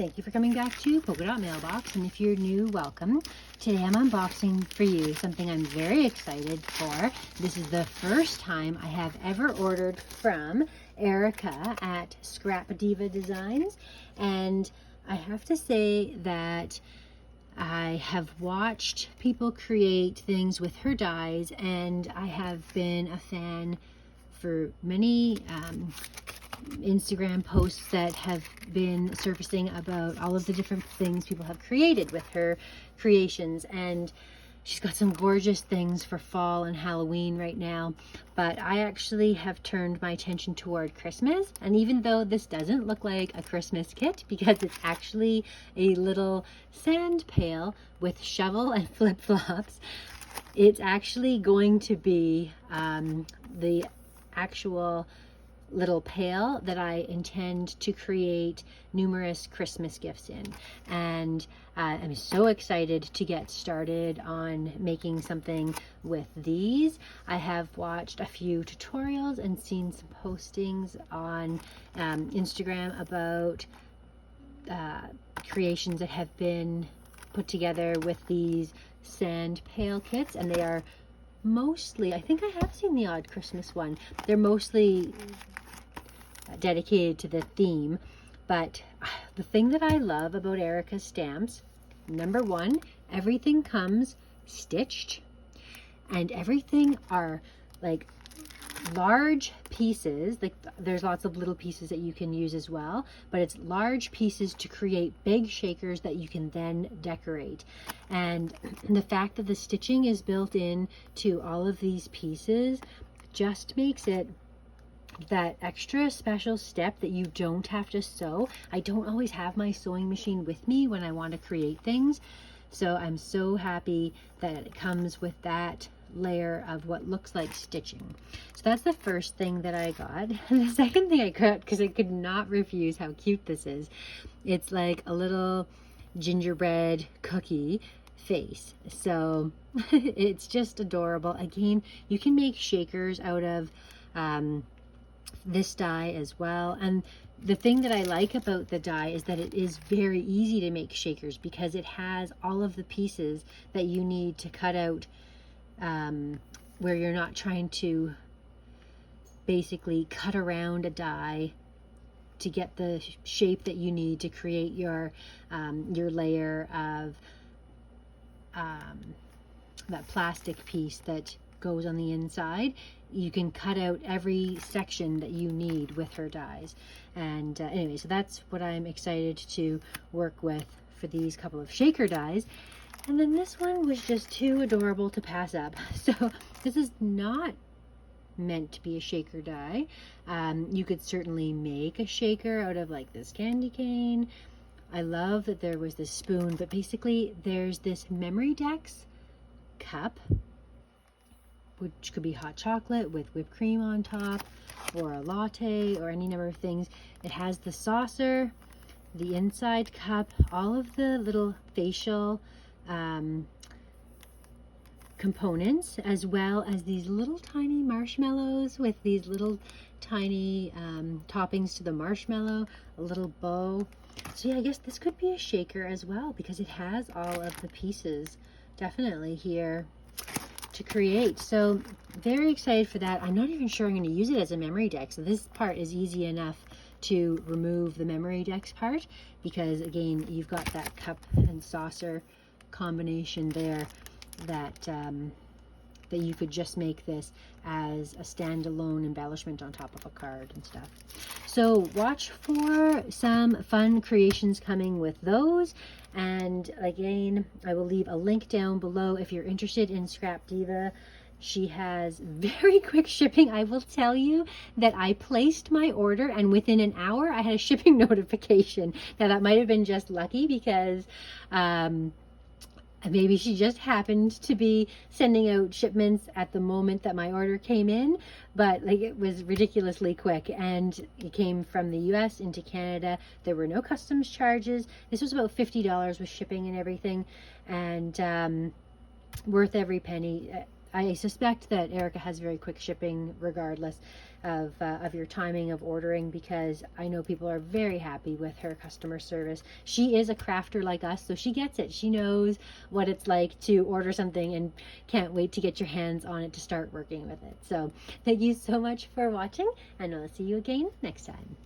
Thank you for coming back to Polka Dot Mailbox, and if you're new, welcome. Today I'm unboxing for you something I'm very excited for. This is the first time I have ever ordered from Erica at Scrap Diva Designs, and I have to say that I have watched people create things with her dies, and I have been a fan for many Instagram posts that have been surfacing about all of the different things people have created with her creations, and she's got some gorgeous things for fall and Halloween right now. But I actually have turned my attention toward Christmas, and even though this doesn't look like a Christmas kit because it's actually a little sand pail with shovel and flip-flops, it's actually going to be the actual little pail that I intend to create numerous Christmas gifts in. And I'm so excited to get started on making something with these. I have watched a few tutorials and seen some postings on Instagram about creations that have been put together with these sand pail kits, and they are mostly, I think I have seen the odd Christmas one, they're mostly dedicated to the theme. But the thing that I love about Erica's stamps, number one, everything comes stitched, and everything are like large pieces. Like there's lots of little pieces that you can use as well, but it's large pieces to create big shakers that you can then decorate. And the fact that the stitching is built in to all of these pieces just makes it that extra special step that you don't have to sew. I don't always have my sewing machine with me when I want to create things, so I'm so happy that it comes with that layer of what looks like stitching. So that's the first thing that I got. And the second thing I got, because I could not refuse how cute this is, it's like a little gingerbread cookie face. So it's just adorable. Again, you can make shakers out of this die as well. And the thing that I like about the die is that it is very easy to make shakers because it has all of the pieces that you need to cut out, where you're not trying to basically cut around a die to get the shape that you need to create your layer of that plastic piece that goes on the inside. You can cut out every section that you need with her dies. And anyway, so that's what I'm excited to work with for these couple of shaker dies. And then this one was just too adorable to pass up. So this is not meant to be a shaker die. You could certainly make a shaker out of like this candy cane. I love that there was this spoon, but basically there's this memory decks cup, which could be hot chocolate with whipped cream on top, or a latte, or any number of things. It has the saucer, the inside cup, all of the little facial components, as well as these little tiny marshmallows with these little tiny toppings to the marshmallow, a little bow. So yeah, I guess this could be a shaker as well because it has all of the pieces definitely here to create. So very excited for that. I'm not even sure I'm going to use it as a memory deck, so this part is easy enough to remove the memory decks part, because again, you've got that cup and saucer combination there that that you could just make this as a standalone embellishment on top of a card and stuff. So watch for some fun creations coming with those. And again, I will leave a link down below if you're interested in Scrap Diva. She has very quick shipping. I will tell you that I placed my order and within an hour I had a shipping notification. Now that might have been just lucky because maybe she just happened to be sending out shipments at the moment that my order came in, but like it was ridiculously quick, and it came from the US into Canada. There were no customs charges. This was about $50 with shipping and everything, and worth every penny. I suspect that Erica has very quick shipping regardless of your timing of ordering, because I know people are very happy with her customer service. She is a crafter like us, so she gets it. She knows what it's like to order something and can't wait to get your hands on it to start working with it. So thank you so much for watching, and I'll see you again next time.